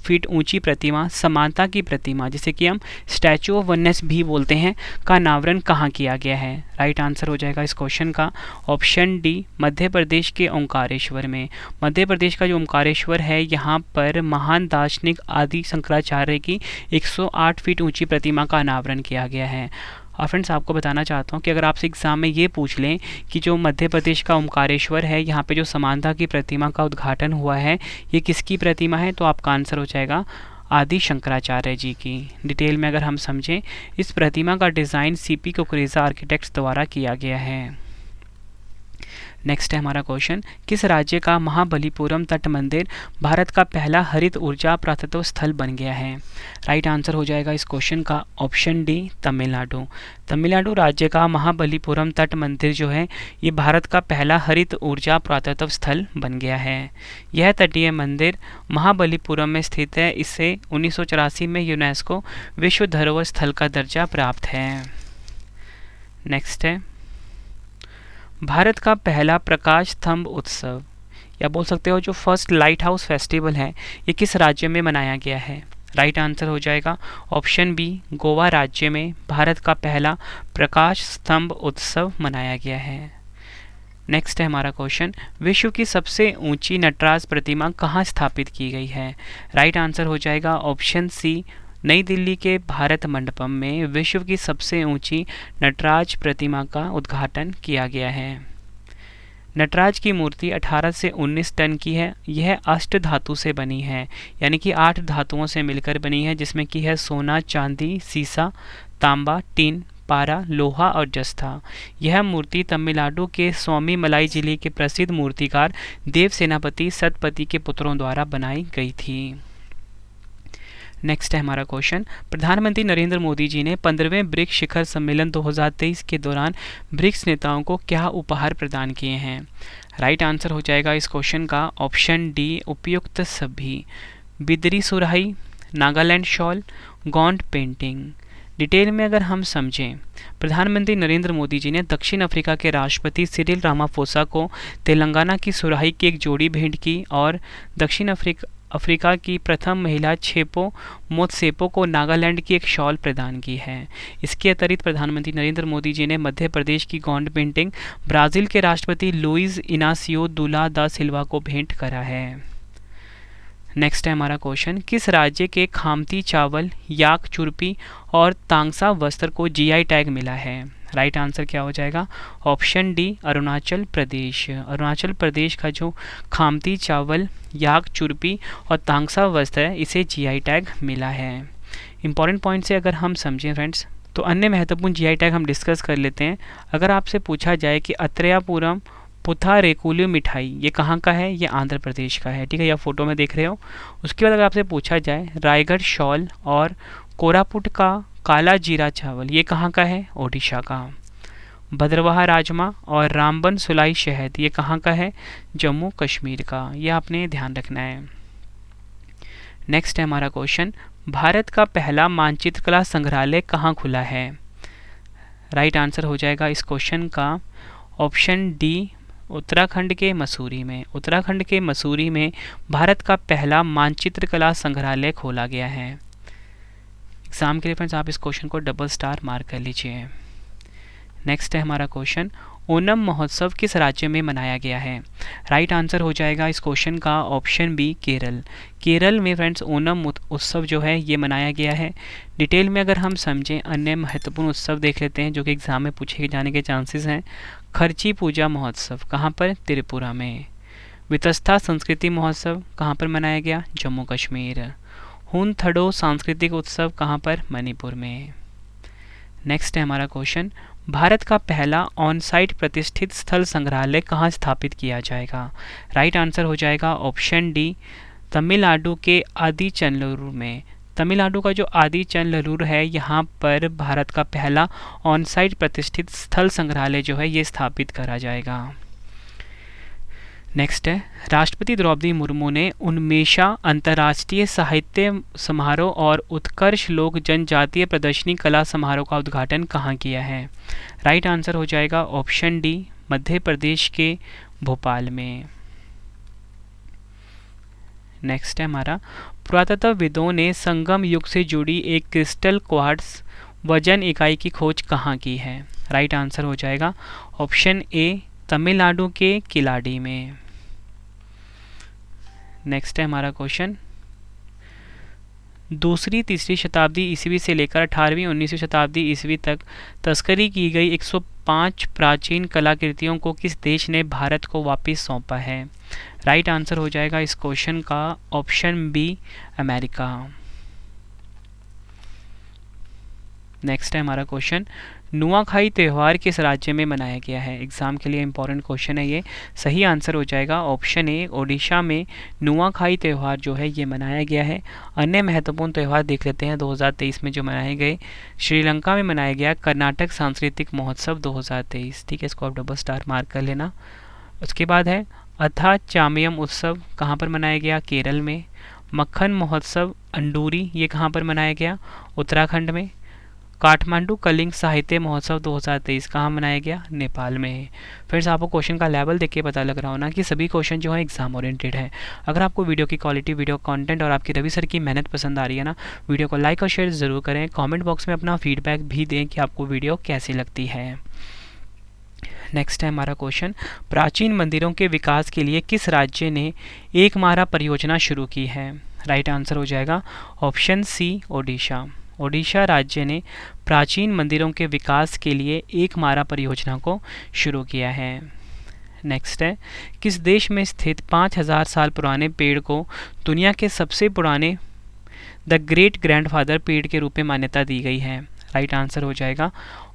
फीट ऊंची प्रतिमा, समानता की प्रतिमा, जिसे कि हम स्टैचू ऑफ वननेस भी बोलते हैं, का अनावरण कहाँ किया गया है? राइट आंसर हो जाएगा इस क्वेश्चन का ऑप्शन डी, मध्य प्रदेश के ओंकारेश्वर में। मध्य प्रदेश का जो ओंकारेश्वर है यहाँ पर महान दार्शनिक आदि शंकराचार्य की 108 फीट ऊंची प्रतिमा का अनावरण किया गया है। और फ्रेंड्स आपको बताना चाहता हूँ कि अगर आपसे एग्ज़ाम में ये पूछ लें कि जो मध्य प्रदेश का ओमकारेश्वर है यहाँ पे जो समानता की प्रतिमा का उद्घाटन हुआ है ये किसकी प्रतिमा है, तो आपका आंसर हो जाएगा आदि शंकराचार्य जी की। डिटेल में अगर हम समझें, इस प्रतिमा का डिज़ाइन सीपी कुकरेजा आर्किटेक्ट्स द्वारा किया गया है। नेक्स्ट है हमारा क्वेश्चन, किस राज्य का महाबलीपुरम तट मंदिर भारत का पहला हरित ऊर्जा प्रातत्व स्थल बन गया है? राइट आंसर हो जाएगा इस क्वेश्चन का ऑप्शन डी, तमिलनाडु। तमिलनाडु राज्य का महाबलीपुरम तट मंदिर जो है ये भारत का पहला हरित ऊर्जा प्रातत्व स्थल बन गया है। यह तटीय मंदिर महाबलीपुरम में स्थित है। इसे 1984 में यूनेस्को विश्व धरोहर स्थल का दर्जा प्राप्त है। नेक्स्ट है, भारत का पहला प्रकाश स्तंभ उत्सव, या बोल सकते हो जो फर्स्ट लाइट हाउस फेस्टिवल है, ये किस राज्य में मनाया गया है? राइट आंसर हो जाएगा ऑप्शन बी, गोवा राज्य में भारत का पहला प्रकाश स्तंभ उत्सव मनाया गया है। नेक्स्ट है हमारा क्वेश्चन, विश्व की सबसे ऊंची नटराज प्रतिमा कहाँ स्थापित की गई है? राइट आंसर हो जाएगा ऑप्शन सी, नई दिल्ली के भारत मंडपम में विश्व की सबसे ऊंची नटराज प्रतिमा का उद्घाटन किया गया है। नटराज की मूर्ति 18 से 19 टन की है। यह अष्ट धातु से बनी है, यानी कि 8 धातुओं से मिलकर बनी है, जिसमें कि है सोना, चांदी, सीसा, तांबा, टीन, पारा, लोहा और जस्ता। यह मूर्ति तमिलनाडु के स्वामी मलाई जिले के प्रसिद्ध मूर्तिकार देव सेनापति सतपति के पुत्रों द्वारा बनाई गई थी। नेक्स्ट है हमारा क्वेश्चन, प्रधानमंत्री नरेंद्र मोदी जी ने 15वें ब्रिक्स शिखर सम्मेलन 2023 के दौरान ब्रिक्स नेताओं को क्या उपहार प्रदान किए हैं? राइट आंसर हो जाएगा इस क्वेश्चन का ऑप्शन डी, उपयुक्त सभी, बिदरी सुराही, Nagaland shawl, Gond painting. Detail में अगर हम समझें, प्रधानमंत्री नरेंद्र मोदी जी ने दक्षिण अफ्रीका के राष्ट्रपति सिरिल रामाफोसा को तेलंगाना की सुराही की एक जोड़ी भेंट की और दक्षिण अफ्रीका की प्रथम महिला छेपो मोत्सेपो को नागालैंड की एक शॉल प्रदान की है। इसके अतिरिक्त प्रधानमंत्री नरेंद्र मोदी जी ने मध्य प्रदेश की गॉन्ड पेंटिंग ब्राज़ील के राष्ट्रपति लुइस इनासियो लुला दा सिल्वा को भेंट करा है। नेक्स्ट है हमारा क्वेश्चन, किस राज्य के खामती चावल, याक चुरपी और तांगसा वस्त्र को जीआई टैग मिला है? राइट आंसर क्या हो जाएगा ऑप्शन डी, अरुणाचल प्रदेश। अरुणाचल प्रदेश का जो खामती चावल, याक चुरपी और तांगसा वस्त्र है इसे जीआई टैग मिला है। इंपॉर्टेंट पॉइंट से अगर हम समझें फ्रेंड्स, तो अन्य महत्वपूर्ण जीआई टैग हम डिस्कस कर लेते हैं। अगर आपसे पूछा जाए कि अत्रयापुरम पुथारेकुलु मिठाई ये कहाँ का है, ये आंध्र प्रदेश का है, ठीक है, या फोटो में देख रहे हो। उसके बाद अगर आपसे पूछा जाए रायगढ़ शॉल और कोरापुट का काला जीरा चावल ये कहाँ का है, ओडिशा का। भद्रवाह राजमा और रामबन सुलाई शहद ये कहाँ का है, जम्मू कश्मीर का। ये आपने ध्यान रखना है। नेक्स्ट है हमारा क्वेश्चन, भारत का पहला मानचित्र कला संग्रहालय कहाँ खुला है? राइट आंसर हो जाएगा इस क्वेश्चन का ऑप्शन डी, उत्तराखंड के मसूरी में। उत्तराखंड के मसूरी में भारत का पहला मानचित्र कला संग्रहालय खोला गया है। एग्जाम के लिए फ्रेंड्स आप इस क्वेश्चन को डबल स्टार मार्क कर लीजिए। नेक्स्ट है हमारा क्वेश्चन, ओणम महोत्सव किस राज्य में मनाया गया है? राइट आंसर हो जाएगा इस क्वेश्चन का ऑप्शन बी, केरल। केरल में फ्रेंड्स ओणम उत्सव जो है ये मनाया गया है। डिटेल में अगर हम समझें, अन्य महत्वपूर्ण उत्सव देख लेते हैं जो कि एग्जाम में पूछे जाने के चांसेस हैं। खर्ची पूजा महोत्सव कहाँ पर, त्रिपुरा में। वितस्था संस्कृति महोत्सव कहाँ पर मनाया गया, जम्मू कश्मीर। हुन थडो सांस्कृतिक उत्सव कहाँ पर, मणिपुर में। नेक्स्ट है हमारा क्वेश्चन, भारत का पहला ऑन साइट प्रतिष्ठित स्थल संग्रहालय कहाँ स्थापित किया जाएगा? राइट आंसर हो जाएगा ऑप्शन डी, तमिलनाडु के आदिचनल्लूर में। तमिलनाडु का जो आदि चंदलूर है, यहाँ पर भारत का पहला ऑन साइट प्रतिष्ठित स्थल संग्रहालय जो है ये स्थापित करा जाएगा। नेक्स्ट है, राष्ट्रपति द्रौपदी मुर्मू ने उन्मेषा अंतर्राष्ट्रीय साहित्य समारोह और उत्कर्ष लोक जनजातीय प्रदर्शनी कला समारोह का उद्घाटन कहाँ किया है? राइट आंसर हो जाएगा ऑप्शन डी, मध्य प्रदेश के भोपाल में। नेक्स्ट है हमारा, पुरातत्वविदों ने संगम युग से जुड़ी एक क्रिस्टल क्वार्ट्ज वजन इकाई की खोज कहाँ की है? राइट आंसर हो जाएगा ऑप्शन ए, तमिलनाडु के किलाड़ी में। नेक्स्ट है हमारा क्वेश्चन, दूसरी तीसरी शताब्दी ईस्वी से लेकर 18वीं 19वीं शताब्दी ईस्वी तक तस्करी की गई 105 प्राचीन कलाकृतियों को किस देश ने भारत को वापस सौंपा है? राइट आंसर हो जाएगा इस क्वेश्चन का ऑप्शन बी, अमेरिका। नेक्स्ट है हमारा क्वेश्चन, नुआखाई त्यौहार किस राज्य में मनाया गया है? एग्जाम के लिए इंपॉर्टेंट क्वेश्चन है ये। सही आंसर हो जाएगा ऑप्शन ए, ओडिशा में नुआखाई त्यौहार जो है ये मनाया गया है। अन्य महत्वपूर्ण त्यौहार देख लेते हैं 2023 में जो मनाए गए। श्रीलंका में मनाया गया कर्नाटक सांस्कृतिक महोत्सव 2023, ठीक है, इसको आप डबल स्टार मार्क कर लेना। उसके बाद है अथा चामयम उत्सव, कहाँ पर मनाया गया? केरल में। मक्खन महोत्सव अंडूरी, ये कहाँ पर मनाया गया? उत्तराखंड में। काठमांडू कलिंग साहित्य महोत्सव 2023 कहाँ मनाया गया? नेपाल में। फ्रेंड्स, आपको क्वेश्चन का लेवल देख के पता लग रहा हो ना कि सभी क्वेश्चन जो है एग्जाम ओरिएंटेड है। अगर आपको वीडियो की क्वालिटी, वीडियो कंटेंट और आपकी रवि सर की मेहनत पसंद आ रही है ना, वीडियो को लाइक और शेयर ज़रूर करें। कॉमेंट बॉक्स में अपना फीडबैक भी दें कि आपको वीडियो कैसी लगती है। नेक्स्ट है हमारा क्वेश्चन, प्राचीन मंदिरों के विकास के लिए किस राज्य ने एकमारा परियोजना शुरू की है? राइट आंसर हो जाएगा ऑप्शन सी, ओडिशा। ओडिशा राज्य ने प्राचीन मंदिरों के विकास के लिए एकमारा परियोजना को शुरू किया है। नेक्स्ट है, किस देश में स्थित 5000 साल पुराने पेड़ को दुनिया के सबसे पुराने द ग्रेट ग्रैंडफादर पेड़ के रूप में मान्यता दी गई है? राइट आंसर हो जाएगा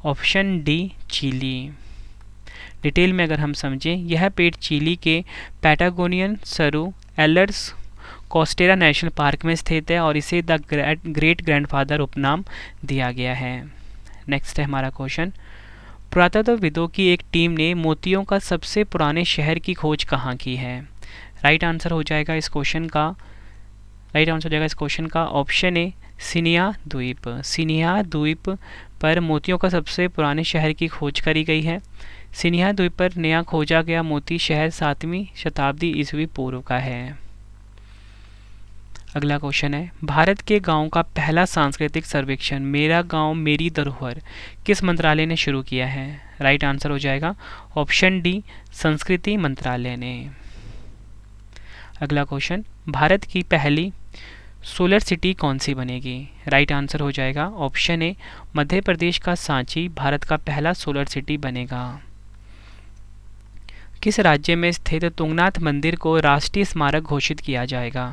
ऑप्शन डी, चिली। डिटेल में अगर हम समझें, यह पेड़ चिली के पैटागोनियन सरू एलर्स कोस्टेरा नेशनल पार्क में स्थित है और इसे द ग्रेट ग्रैंडफादर उपनाम दिया गया है। नेक्स्ट है हमारा क्वेश्चन, पुरातत्वविदों की एक टीम ने मोतियों का सबसे पुराने शहर की खोज कहाँ की है? राइट आंसर हो जाएगा इस क्वेश्चन का ऑप्शन ए, सिनिया द्वीप। सिनिया द्वीप पर मोतियों का सबसे पुराने शहर की खोज करी गई है। सिनिया द्वीप पर नया खोजा गया मोती शहर 7वीं शताब्दी ईस्वी पूर्व का है। अगला क्वेश्चन है, भारत के गांव का पहला सांस्कृतिक सर्वेक्षण मेरा गांव मेरी धरोहर किस मंत्रालय ने शुरू किया है? राइट आंसर हो जाएगा ऑप्शन डी, संस्कृति मंत्रालय ने। अगला क्वेश्चन, भारत की पहली सोलर सिटी कौन सी बनेगी? राइट आंसर हो जाएगा ऑप्शन ए, मध्य प्रदेश का सांची भारत का पहला सोलर सिटी बनेगा। किस राज्य में स्थित तुंगनाथ मंदिर को राष्ट्रीय स्मारक घोषित किया जाएगा?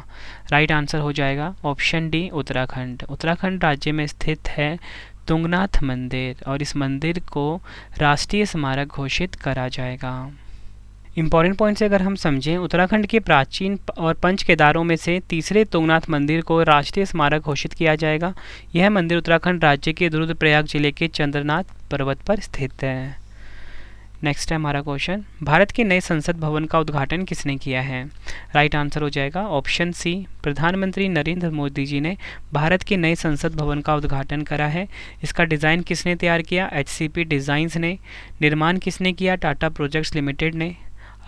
राइट आंसर हो जाएगा ऑप्शन डी, उत्तराखंड। उत्तराखंड राज्य में स्थित है तुंगनाथ मंदिर और इस मंदिर को राष्ट्रीय स्मारक घोषित करा जाएगा। इंपॉर्टेंट पॉइंट से अगर हम समझें, उत्तराखंड के प्राचीन और पंच केदारों में से तीसरे तुंगनाथ मंदिर को राष्ट्रीय स्मारक घोषित किया जाएगा। यह मंदिर उत्तराखंड राज्य के रुद्रप्रयाग जिले के चंद्रनाथ पर्वत पर स्थित है। नेक्स्ट है हमारा क्वेश्चन, भारत के नए संसद भवन का उद्घाटन किसने किया है? राइट आंसर हो जाएगा ऑप्शन सी, प्रधानमंत्री नरेंद्र मोदी जी ने भारत के नए संसद भवन का उद्घाटन करा है। इसका डिज़ाइन किसने तैयार किया? HCP डिज़ाइंस ने। निर्माण किसने किया? टाटा प्रोजेक्ट्स लिमिटेड ने।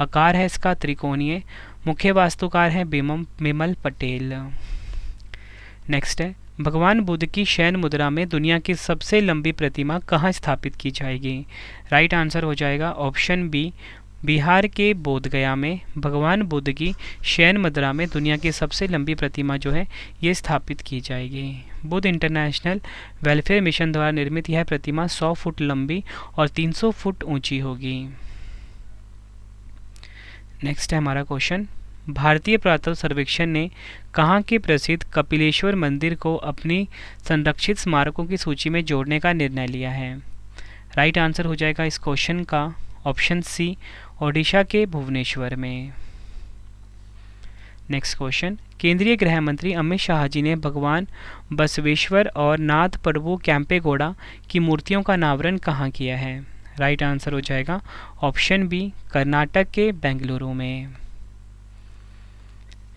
आकार है इसका त्रिकोणीय। मुख्य वास्तुकार है बिमल पटेल। नेक्स्ट है, भगवान बुद्ध की शयन मुद्रा में दुनिया की सबसे लंबी प्रतिमा कहाँ स्थापित की जाएगी? राइट आंसर हो जाएगा ऑप्शन बी, बिहार के बोधगया में भगवान बुद्ध की शयन मुद्रा में दुनिया की सबसे लंबी प्रतिमा जो है ये स्थापित की जाएगी। बुद्ध इंटरनेशनल वेलफेयर मिशन द्वारा निर्मित यह प्रतिमा 100 फुट लंबी और 300 फुट ऊंची होगी। नेक्स्ट है हमारा क्वेश्चन, भारतीय पुरातत्व सर्वेक्षण ने कहाँ के प्रसिद्ध कपिलेश्वर मंदिर को अपनी संरक्षित स्मारकों की सूची में जोड़ने का निर्णय लिया है? राइट आंसर हो जाएगा इस क्वेश्चन का ऑप्शन सी, ओडिशा के भुवनेश्वर में। नेक्स्ट क्वेश्चन, केंद्रीय गृह मंत्री अमित शाह जी ने भगवान बसवेश्वर और नाथ प्रभु कैंपेगौड़ा की मूर्तियों का अनावरण कहाँ किया है? राइट आंसर हो जाएगा ऑप्शन बी, कर्नाटक के बेंगलुरु में।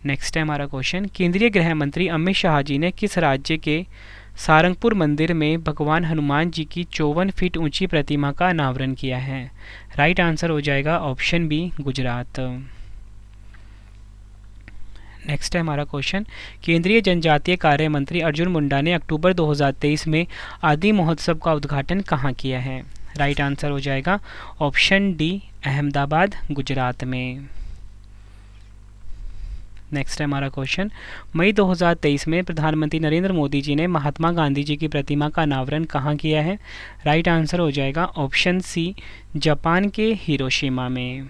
नेक्स्ट है हमारा क्वेश्चन, केंद्रीय गृह मंत्री अमित शाह जी ने किस राज्य के सारंगपुर मंदिर में भगवान हनुमान जी की 54 फीट ऊंची प्रतिमा का अनावरण किया है? राइट आंसर हो जाएगा ऑप्शन बी, गुजरात। नेक्स्ट है हमारा क्वेश्चन, केंद्रीय जनजातीय कार्य मंत्री अर्जुन मुंडा ने अक्टूबर 2023 में आदि महोत्सव का उद्घाटन कहाँ किया है? राइट आंसर हो जाएगा ऑप्शन डी, अहमदाबाद, गुजरात में। नेक्स्ट है हमारा क्वेश्चन, मई 2023 में प्रधानमंत्री नरेंद्र मोदी जी ने महात्मा गांधी जी की प्रतिमा का अनावरण कहाँ किया है? राइट आंसर हो जाएगा ऑप्शन सी, जापान के हिरोशिमा में।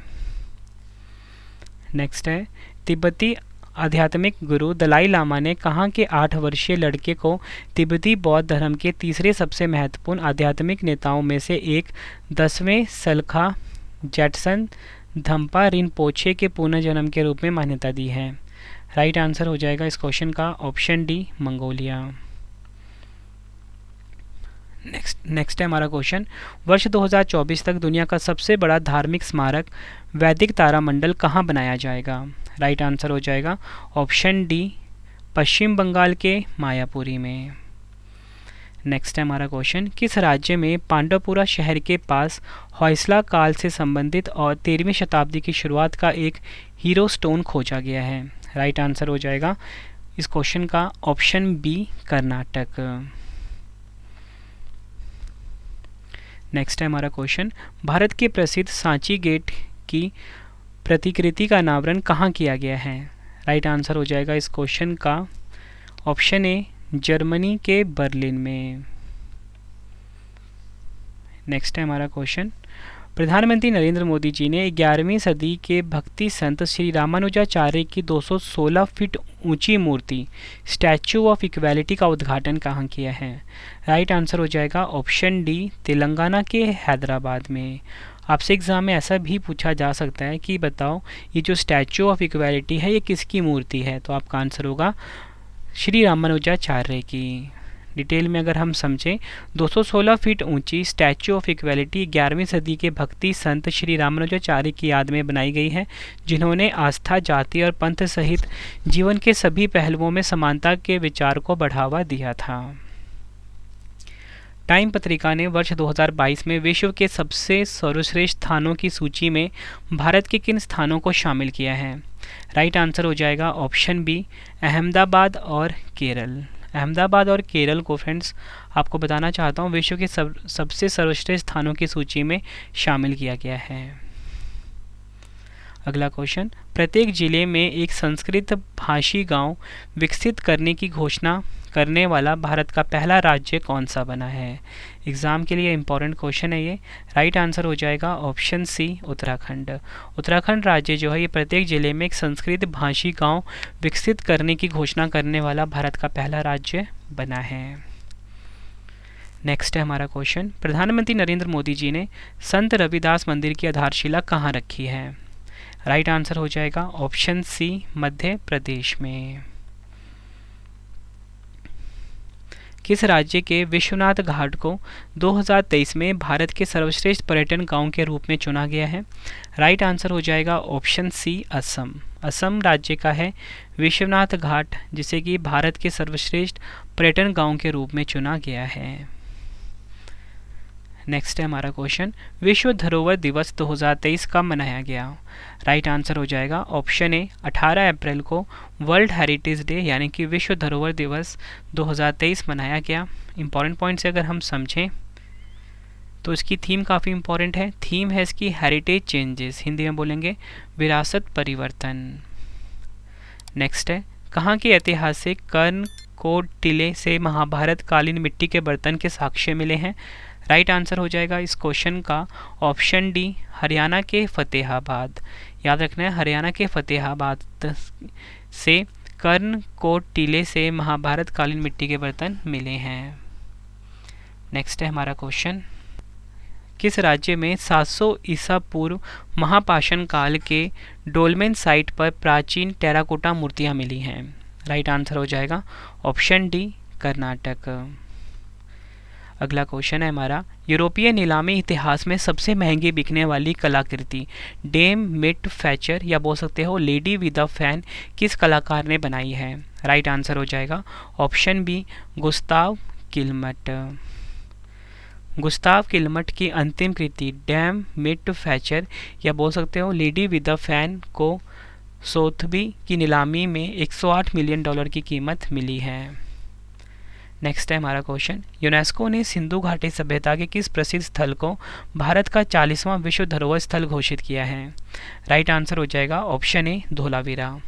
नेक्स्ट है, तिब्बती आध्यात्मिक गुरु दलाई लामा ने कहाँ के 8 वर्षीय लड़के को तिब्बती बौद्ध धर्म के तीसरे सबसे महत्वपूर्ण आध्यात्मिक नेताओं में से एक 10वें सलखा जैटसन धम्पा रिनपोछे के पुनर्जन्म के रूप में मान्यता दी है? राइट आंसर हो जाएगा इस क्वेश्चन का ऑप्शन डी, मंगोलिया। नेक्स्ट है हमारा क्वेश्चन, वर्ष 2024 तक दुनिया का सबसे बड़ा धार्मिक स्मारक वैदिक तारामंडल कहाँ बनाया जाएगा? राइट आंसर हो जाएगा ऑप्शन डी, पश्चिम बंगाल के मायापुरी में। नेक्स्ट है हमारा क्वेश्चन, किस राज्य में पांडवपुरा शहर के पास होयसला काल से संबंधित और 13वीं शताब्दी की शुरुआत का एक हीरो स्टोन खोजा गया है? राइट आंसर हो जाएगा इस क्वेश्चन का ऑप्शन बी, कर्नाटक। नेक्स्ट है हमारा क्वेश्चन, भारत के प्रसिद्ध सांची गेट की प्रतिकृति का अनावरण कहाँ किया गया है? राइट आंसर हो जाएगा इस क्वेश्चन का ऑप्शन ए, जर्मनी के बर्लिन में। नेक्स्ट है हमारा क्वेश्चन, प्रधानमंत्री नरेंद्र मोदी जी ने 11वीं सदी के भक्ति संत श्री रामानुजाचार्य की 216 फीट ऊंची मूर्ति स्टैचू ऑफ इक्वालिटी का उद्घाटन कहाँ किया है? राइट आंसर हो जाएगा ऑप्शन डी, तेलंगाना के हैदराबाद में। आपसे एग्ज़ाम में ऐसा भी पूछा जा सकता है कि बताओ ये जो स्टैचू ऑफ इक्वालिटी है ये किसकी मूर्ति है? तो आपका आंसर होगा श्री रामानुजाचार्य की। डिटेल में अगर हम समझें, 216 फीट ऊंची स्टैचू ऑफ इक्वालिटी 11वीं सदी के भक्ति संत श्री रामानुजाचार्य की याद में बनाई गई है, जिन्होंने आस्था, जाति और पंथ सहित जीवन के सभी पहलुओं में समानता के विचार को बढ़ावा दिया था। टाइम पत्रिका ने वर्ष 2022 में विश्व के सबसे सर्वश्रेष्ठ स्थानों की सूची में भारत के किन स्थानों को शामिल किया है? राइट आंसर हो जाएगा ऑप्शन बी, अहमदाबाद और केरल। अहमदाबाद और केरल को फ्रेंड्स आपको बताना चाहता हूँ विश्व के सबसे सर्वश्रेष्ठ स्थानों की सूची में शामिल किया गया है। अगला क्वेश्चन, प्रत्येक जिले में एक संस्कृत भाषी गांव विकसित करने की घोषणा करने वाला भारत का पहला राज्य कौन सा बना है? एग्ज़ाम के लिए इंपॉर्टेंट क्वेश्चन है ये। राइट आंसर हो जाएगा ऑप्शन सी, उत्तराखंड। उत्तराखंड राज्य जो है ये प्रत्येक जिले में एक संस्कृत भाषी गांव विकसित करने की घोषणा करने वाला भारत का पहला राज्य बना है। नेक्स्ट है हमारा क्वेश्चन, प्रधानमंत्री नरेंद्र मोदी जी ने संत रविदास मंदिर की आधारशिला कहाँ रखी है? राइट आंसर हो जाएगा ऑप्शन सी, मध्य प्रदेश में। किस राज्य के विश्वनाथ घाट को 2023 में भारत के सर्वश्रेष्ठ पर्यटन गांव के रूप में चुना गया है? राइट आंसर हो जाएगा ऑप्शन सी, असम। असम राज्य का है विश्वनाथ घाट, जिसे कि भारत के सर्वश्रेष्ठ पर्यटन गांव के रूप में चुना गया है। नेक्स्ट है हमारा क्वेश्चन, विश्व धरोहर दिवस 2023 कब मनाया गया? राइट आंसर हो जाएगा ऑप्शन ए, 18 अप्रैल को वर्ल्ड हेरिटेज डे यानी कि विश्व धरोहर दिवस 2023 मनाया गया। इंपॉर्टेंट पॉइंट से अगर हम समझें तो इसकी थीम काफ़ी इंपॉर्टेंट है। थीम है इसकी हेरिटेज चेंजेस, हिंदी में बोलेंगे विरासत परिवर्तन। नेक्स्ट है, कहाँ के ऐतिहासिक कर्णकोट टिले से महाभारत कालीन मिट्टी के बर्तन के साक्ष्य मिले हैं? राइट आंसर हो जाएगा इस क्वेश्चन का ऑप्शन डी, हरियाणा के फतेहाबाद। याद रखना है, हरियाणा के फतेहाबाद से कर्णकोट टीले से महाभारत कालीन मिट्टी के बर्तन मिले हैं। नेक्स्ट है हमारा क्वेश्चन, किस राज्य में 700 ईसा पूर्व महापाषाण काल के डोलमेन साइट पर प्राचीन टेराकोटा मूर्तियां मिली हैं? राइट आंसर हो जाएगा ऑप्शन डी, कर्नाटक। अगला क्वेश्चन है हमारा, यूरोपीय नीलामी इतिहास में सबसे महंगी बिकने वाली कलाकृति डेम मिट फैचर या बोल सकते हो लेडी विद अ फैन किस कलाकार ने बनाई है? राइट आंसर हो जाएगा ऑप्शन बी, गुस्ताव किल्मट। गुस्ताव किल्मट की अंतिम कृति डैम मिट फैचर या बोल सकते हो लेडी विद अ फैन को सोथबी की नीलामी में $108 मिलियन की कीमत मिली है। नेक्स्ट है हमारा क्वेश्चन, यूनेस्को ने सिंधु घाटी सभ्यता के किस प्रसिद्ध स्थल को भारत का 40वां विश्व धरोहर स्थल घोषित किया है? राइट आंसर हो जाएगा ऑप्शन ए, धोलावीरा।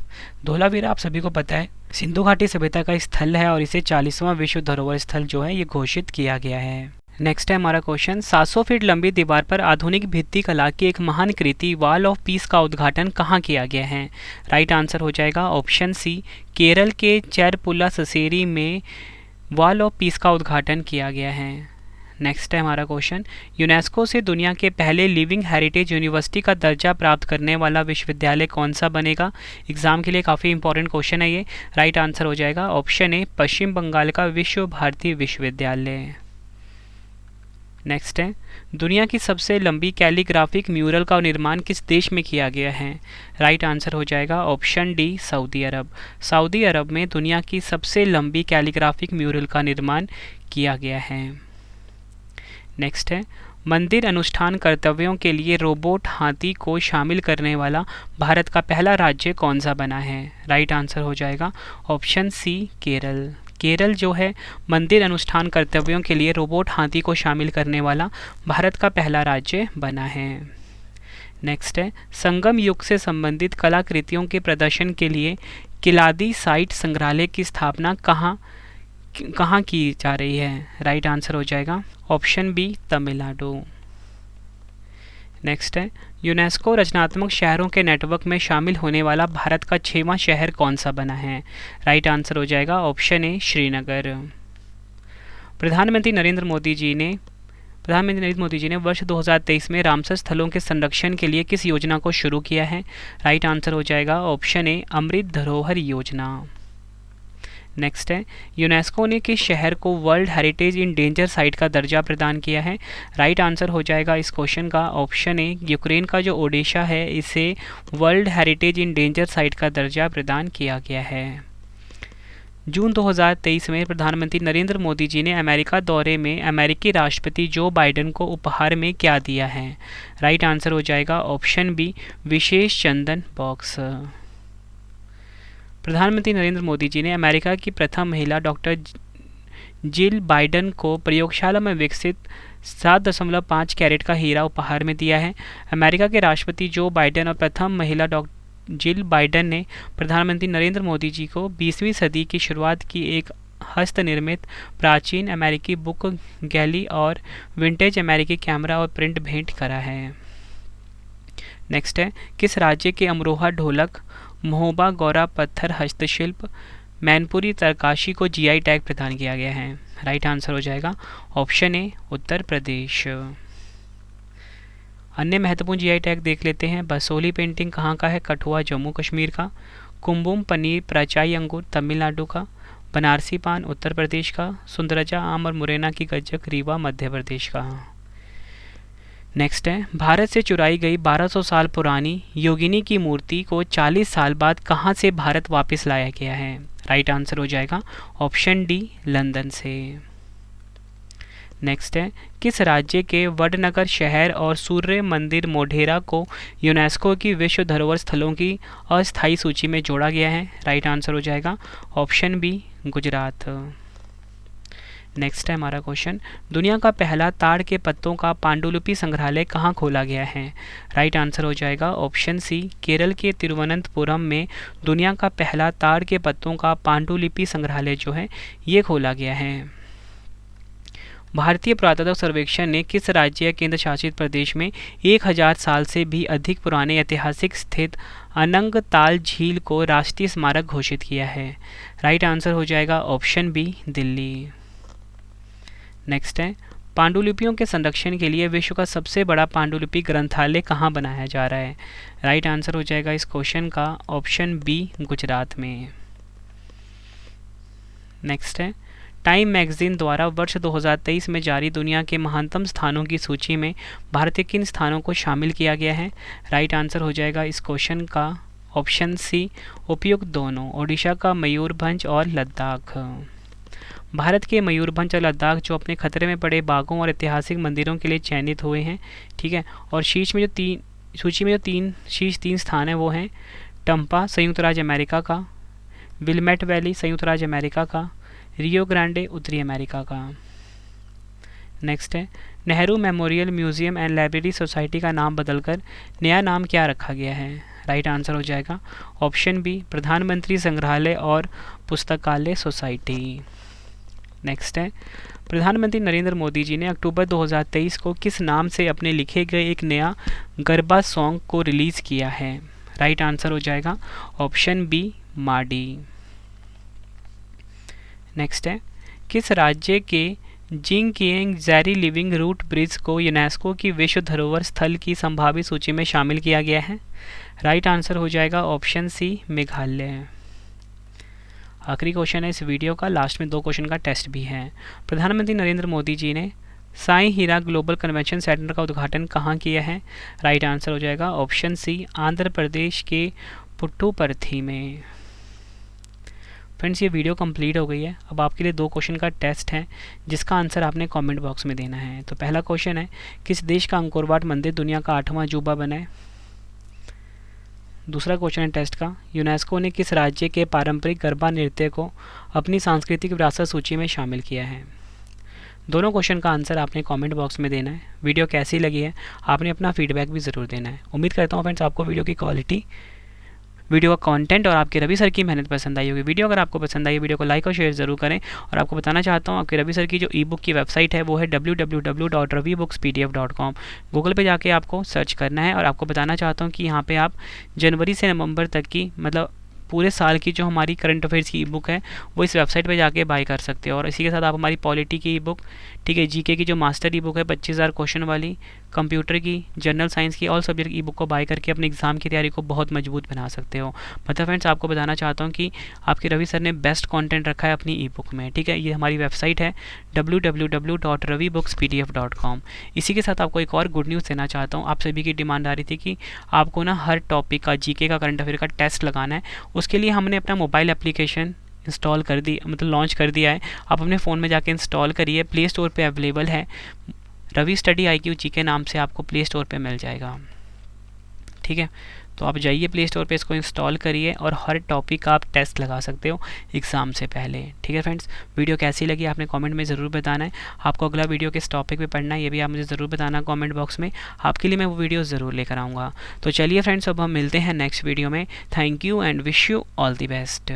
धोलावीरा आप सभी को पता है सिंधु घाटी सभ्यता का स्थल है और इसे 40वां विश्व धरोहर स्थल जो है ये घोषित किया गया है। नेक्स्ट है हमारा क्वेश्चन, 700 फीट लंबी दीवार पर आधुनिक भित्ति कला की एक महान कृति वॉल ऑफ पीस का उद्घाटन कहाँ किया गया है? राइट आंसर हो जाएगा ऑप्शन सी, केरल के चेरपुला ससेरी में वॉल ऑफ पीस का उद्घाटन किया गया है। नेक्स्ट है हमारा क्वेश्चन, यूनेस्को से दुनिया के पहले लिविंग हेरिटेज यूनिवर्सिटी का दर्जा प्राप्त करने वाला विश्वविद्यालय कौन सा बनेगा? एग्जाम के लिए काफ़ी इंपॉर्टेंट क्वेश्चन है ये। राइट आंसर हो जाएगा ऑप्शन ए, पश्चिम बंगाल का विश्व भारती विश्वविद्यालय। नेक्स्ट है, दुनिया की सबसे लंबी कैलीग्राफिक म्यूरल का निर्माण किस देश में किया गया है? राइट आंसर हो जाएगा ऑप्शन डी, सऊदी अरब। सऊदी अरब में दुनिया की सबसे लंबी कैलीग्राफिक म्यूरल का निर्माण किया गया है। नेक्स्ट है, मंदिर अनुष्ठान कर्तव्यों के लिए रोबोट हाथी को शामिल करने वाला भारत का पहला राज्य कौन सा बना है? राइट आंसर हो जाएगा ऑप्शन सी, केरल। केरल जो है मंदिर अनुष्ठान कर्तव्यों के लिए रोबोट हाथी को शामिल करने वाला भारत का पहला राज्य बना है। नेक्स्ट है, संगम युग से संबंधित कलाकृतियों के प्रदर्शन के लिए किलादी साइट संग्रहालय की स्थापना कहाँ की जा रही है? राइट आंसर हो जाएगा ऑप्शन बी, तमिलनाडु। नेक्स्ट है, यूनेस्को रचनात्मक शहरों के नेटवर्क में शामिल होने वाला भारत का 6वां शहर कौन सा बना है? राइट आंसर हो जाएगा ऑप्शन ए, श्रीनगर। प्रधानमंत्री नरेंद्र मोदी जी ने वर्ष 2023 में रामसर स्थलों के संरक्षण के लिए किस योजना को शुरू किया है? राइट आंसर हो जाएगा ऑप्शन ए, अमृत धरोहर योजना। नेक्स्ट है, यूनेस्को ने किस शहर को world heritage in danger site का दर्जा प्रदान किया है? राइट आंसर हो जाएगा इस क्वेश्चन का ऑप्शन ए, यूक्रेन का जो ओडेशा है इसे world heritage in danger site का दर्जा प्रदान किया गया है। जून 2023 में प्रधानमंत्री नरेंद्र मोदी जी ने अमेरिका दौरे में अमेरिकी राष्ट्रपति जो बाइडेन को उपहार में क्या दिया है? राइट आंसर हो जाएगा ऑप्शन बी, विशेष चंदन बॉक्स। प्रधानमंत्री नरेंद्र मोदी जी ने अमेरिका की प्रथम महिला डॉक्टर जिल बाइडेन को प्रयोगशाला में विकसित 7.5 कैरेट का हीरा उपहार में दिया है। अमेरिका के राष्ट्रपति जो बाइडेन और प्रथम महिला डॉक्टर जिल बाइडेन ने प्रधानमंत्री नरेंद्र मोदी जी को 20वीं सदी की शुरुआत की एक हस्तनिर्मित प्राचीन अमेरिकी बुक गैली और विंटेज अमेरिकी कैमरा और प्रिंट भेंट करा है। नेक्स्ट है, किस राज्य के अमरोहा ढोलक, महोबा गौरा पत्थर हस्तशिल्प, मैनपुरी तरकाशी को जीआई टैग प्रदान किया गया है? राइट आंसर हो जाएगा ऑप्शन ए, उत्तर प्रदेश। अन्य महत्वपूर्ण जीआई टैग देख लेते हैं। बसोली पेंटिंग कहाँ का है? कठुआ जम्मू कश्मीर का। कुंबुम पनीर प्राचाई अंगूर तमिलनाडु का। बनारसी पान उत्तर प्रदेश का। सुंदरजा आम और मुरैना की गज्जक रीवा मध्य प्रदेश का। नेक्स्ट है, भारत से चुराई गई 1200 साल पुरानी योगिनी की मूर्ति को 40 साल बाद कहाँ से भारत वापस लाया गया है? राइट आंसर हो जाएगा ऑप्शन डी, लंदन से। नेक्स्ट है, किस राज्य के वडनगर शहर और सूर्य मंदिर मोढेरा को यूनेस्को की विश्व धरोहर स्थलों की अस्थायी सूची में जोड़ा गया है? राइट आंसर हो जाएगा ऑप्शन बी, गुजरात। नेक्स्ट है हमारा क्वेश्चन, दुनिया का पहला ताड़ के पत्तों का पांडुलिपि संग्रहालय कहाँ खोला गया है? राइट आंसर हो जाएगा ऑप्शन सी, केरल के तिरुवनंतपुरम में दुनिया का पहला ताड़ के पत्तों का पांडुलिपि संग्रहालय जो है ये खोला गया है। भारतीय पुरातत्व सर्वेक्षण ने किस राज्य या केंद्र शासित प्रदेश में 1000 साल से भी अधिक पुराने ऐतिहासिक स्थित अनंगताल झील को राष्ट्रीय स्मारक घोषित किया है? राइट आंसर हो जाएगा ऑप्शन बी, दिल्ली। नेक्स्ट है, पांडुलिपियों के संरक्षण के लिए विश्व का सबसे बड़ा पांडुलिपि ग्रंथालय कहाँ बनाया जा रहा है? राइट आंसर हो जाएगा इस क्वेश्चन का ऑप्शन बी, गुजरात में। नेक्स्ट है, टाइम मैगजीन द्वारा वर्ष 2023 में जारी दुनिया के महानतम स्थानों की सूची में भारत के किन स्थानों को शामिल किया गया है? राइट आंसर हो जाएगा इस क्वेश्चन का ऑप्शन सी, उपयुक्त दोनों, ओडिशा का मयूरभंज और लद्दाख। भारत के मयूरभंज और लद्दाख जो अपने खतरे में पड़े बागों और ऐतिहासिक मंदिरों के लिए चयनित हुए हैं, ठीक है। और सूची में जो शीर्ष तीन स्थान हैं वो हैं टम्पा संयुक्त राज्य अमेरिका का, विलमेट वैली संयुक्त राज्य अमेरिका का, रियो ग्रांडे उत्तरी अमेरिका का। नेक्स्ट है, Nehru memorial museum and library society का नाम बदलकर नया नाम क्या रखा गया है? राइट आंसर हो जाएगा ऑप्शन बी, प्रधानमंत्री संग्रहालय और पुस्तकालय सोसाइटी। नेक्स्ट है, प्रधानमंत्री नरेंद्र मोदी जी ने अक्टूबर 2023 को किस नाम से अपने लिखे गए एक नया गरबा सॉन्ग को रिलीज़ किया है? राइट आंसर हो जाएगा ऑप्शन बी, माडी। नेक्स्ट है, किस राज्य के जिंगकियांग ज़ेरी लिविंग रूट ब्रिज को यूनेस्को की विश्व धरोहर स्थल की संभावित सूची में शामिल किया गया है? राइट आंसर हो जाएगा ऑप्शन सी, मेघालय। आखिरी क्वेश्चन है इस वीडियो का, लास्ट में 2 क्वेश्चन का टेस्ट भी है। प्रधानमंत्री नरेंद्र मोदी जी ने साई हीरा ग्लोबल कन्वेंशन सेंटर का उद्घाटन कहाँ किया है? राइट आंसर हो जाएगा ऑप्शन सी, आंध्र प्रदेश के पुट्टुपर्थी में। फ्रेंड्स, ये वीडियो कंप्लीट हो गई है। अब आपके लिए 2 क्वेश्चन का टेस्ट है जिसका आंसर आपने कमेंट बॉक्स में देना है। तो पहला क्वेश्चन है, किस देश का अंकोर वाट मंदिर दुनिया का 8वां अजूबा बना है? दूसरा क्वेश्चन है टेस्ट का, यूनेस्को ने किस राज्य के पारंपरिक गरबा नृत्य को अपनी सांस्कृतिक विरासत सूची में शामिल किया है? दोनों क्वेश्चन का आंसर आपने कमेंट बॉक्स में देना है। वीडियो कैसी लगी है आपने अपना फीडबैक भी ज़रूर देना है। उम्मीद करता हूँ फ्रेंड्स आपको वीडियो की क्वालिटी, वीडियो का कंटेंट और आपके रवि सर की मेहनत पसंद आई होगी। वीडियो अगर आपको पसंद आई, वीडियो को लाइक और शेयर ज़रूर करें। और आपको बताना चाहता हूँ आपके रवि सर की जो ई बुक की वेबसाइट है वो है www.ravibookspdf.com। गूगल पे जाके आपको सर्च करना है। और आपको बताना चाहता हूँ कि यहाँ पे आप जनवरी से नवंबर तक की, मतलब पूरे साल की जो हमारी करंट अफेयर्स की ई बुक है वो इस वेबसाइट पे जाके बाय कर सकते हो। और इसी के साथ आप हमारी पॉलिटी की ई बुक, ठीक है, जीके की जो मास्टर ई बुक है 25,000 क्वेश्चन वाली, कंप्यूटर की, जनरल साइंस की, ऑल सब्जेक्ट ई बुक को बाय करके अपने एग्जाम की तैयारी को बहुत मजबूत बना सकते हो। मतलब फ्रेंड्स आपको बताना चाहता हूँ कि आपके रवि सर ने बेस्ट कंटेंट रखा है अपनी ई बुक में, ठीक है। ये हमारी वेबसाइट है www.ravibookspdf.com। इसी के साथ आपको एक और गुड न्यूज़ देना चाहता हूँ। आप सभी की डिमांड आ रही थी कि आपको ना हर टॉपिक का, जीके का, करंट अफेयर का टेस्ट लगाना है। उसके लिए हमने अपना मोबाइल एप्लीकेशन इंस्टॉल कर दी, मतलब लॉन्च कर दिया है। आप अपने फ़ोन में जाके इंस्टॉल करिए, प्ले स्टोर पे अवेलेबल है। रवि स्टडी IQ जीके नाम से आपको प्ले स्टोर पे मिल जाएगा, ठीक है। तो आप जाइए प्ले स्टोर पे, इसको इंस्टॉल करिए और हर टॉपिक का आप टेस्ट लगा सकते हो एग्ज़ाम से पहले, ठीक है। फ्रेंड्स, वीडियो कैसी लगी आपने कमेंट में ज़रूर बताना है। आपको अगला वीडियो किस टॉपिक पे पढ़ना है ये भी आप मुझे ज़रूर बताना कमेंट बॉक्स में। आपके लिए मैं वो वीडियो ज़रूर लेकर आऊँगा। तो चलिए फ्रेंड्स, अब हम मिलते हैं नेक्स्ट वीडियो में। Thank you and wish you all the best.